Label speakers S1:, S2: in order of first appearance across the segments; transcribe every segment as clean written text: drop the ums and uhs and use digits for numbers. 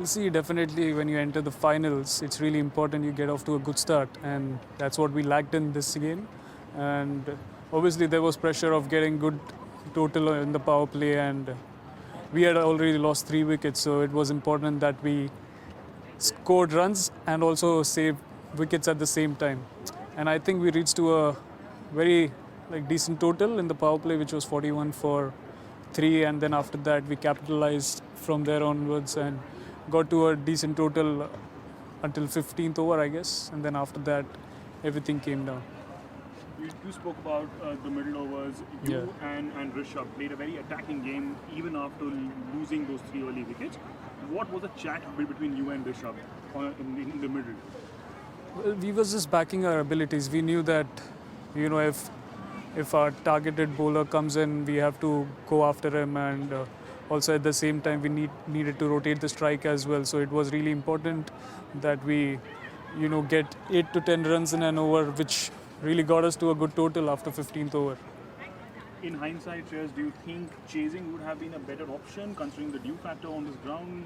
S1: See, definitely when you enter the finals, it's really important you get off to a good start, and that's what we lacked in this game. And obviously there was pressure of getting good total in the power play, and we had already lost 3 wickets, so it was important that we scored runs and also saved wickets at the same time. And I think we reached to a very decent total in the power play, which was 41 for 3, and then after that we capitalized from there onwards and got to a decent total until 15th over, I guess, and then after that everything came down.
S2: You spoke about the middle overs. You and Rishabh played a very attacking game even after losing those 3 early wickets. What was the chat between you and Rishabh in the middle?
S1: Well, we was just backing our abilities. We knew that, if our targeted bowler comes in, we have to go after him, and also at the same time we needed to rotate the strike as well. So it was really important that we, get 8 to 10 runs in an over, which really got us to a good total after 15th over.
S2: In hindsight, Shreyas, do you think chasing would have been a better option considering the dew factor on this ground?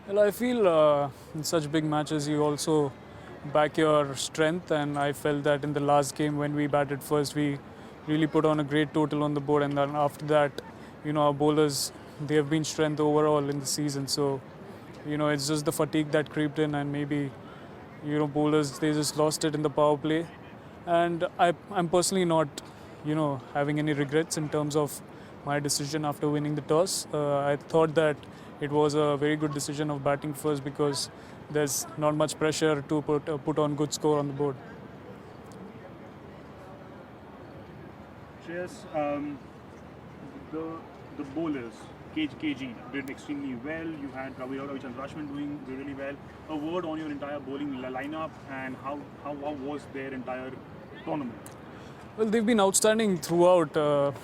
S1: Well, I feel in such big matches you also back your strength, and I felt that in the last game when we batted first, we really put on a great total on the board, and then after that, our bowlers, they have been strength overall in the season. So, it's just the fatigue that creeped in, and maybe, bowlers, they just lost it in the power play. And I'm personally not, having any regrets in terms of my decision after winning the toss. I thought that it was a very good decision of batting first because there's not much pressure to put on good score on the board.
S2: Shreyas, the bowlers, KG did extremely well. You had Ravi and Rashman doing really well. A word on your entire bowling lineup and how was their entire tournament?
S1: Well, they've been outstanding throughout.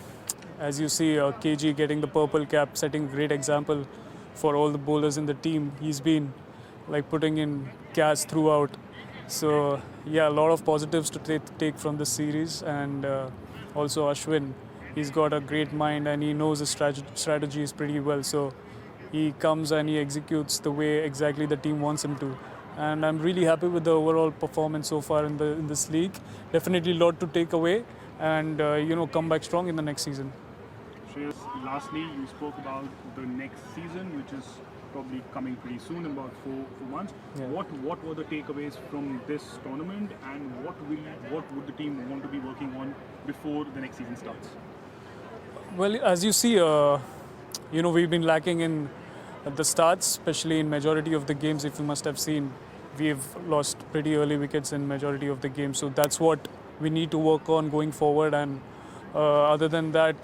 S1: As you see, KG getting the purple cap, setting a great example for all the bowlers in the team. He's been putting in gas throughout. So yeah, a lot of positives to take from this series. And also Ashwin, he's got a great mind and he knows the strategies pretty well. So he comes and he executes the way exactly the team wants him to. And I'm really happy with the overall performance so far in this league. Definitely a lot to take away and come back strong in the next season.
S2: Shreyas, lastly, you spoke about the next season, which is probably coming pretty soon, in about 4 months.
S1: Yeah.
S2: What were the takeaways from this tournament, and what would the team want to be working on before the next season starts?
S1: Well, as you see, we've been lacking in the starts, especially in majority of the games. If you must have seen, we've lost pretty early wickets in majority of the games. So that's what we need to work on going forward. And other than that,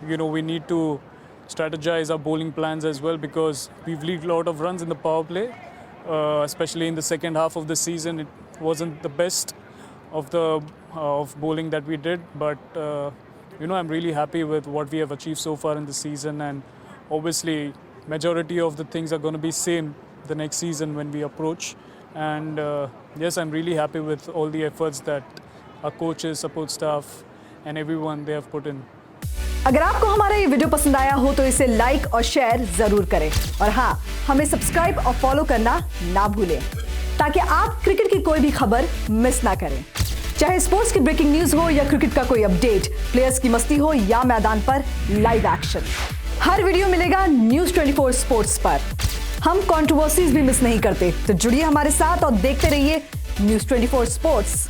S1: we need to strategize our bowling plans as well, because we've leaked a lot of runs in the power play, especially in the second half of the season. It wasn't the best of bowling that we did, but I'm really happy with what we have achieved so far in the season, and obviously majority of the things are going to be same the next season when we approach. And yes, I'm really happy with all the efforts that our coaches, support staff and everyone they have put in.
S3: अगर आपको हमारा ये video पसंद आया हो तो इसे like और शेयर जरूर करें, और हाँ, हमें सब्सक्राइब और फॉलो करना ना भूलें ताकि आप क्रिकेट की कोई भी खबर मिस ना करें। चाहे स्पोर्ट्स की ब्रेकिंग न्यूज हो या क्रिकेट का कोई अपडेट, प्लेयर्स की मस्ती हो या मैदान पर लाइव एक्शन, हर वीडियो मिलेगा न्यूज़ 24 स्पोर्ट्स पर। हम कंट्रोवर्सीज भी मिस नहीं करते, तो जुड़िए हमारे साथ और देखते रहिए न्यूज़ 24 स्पोर्ट्स।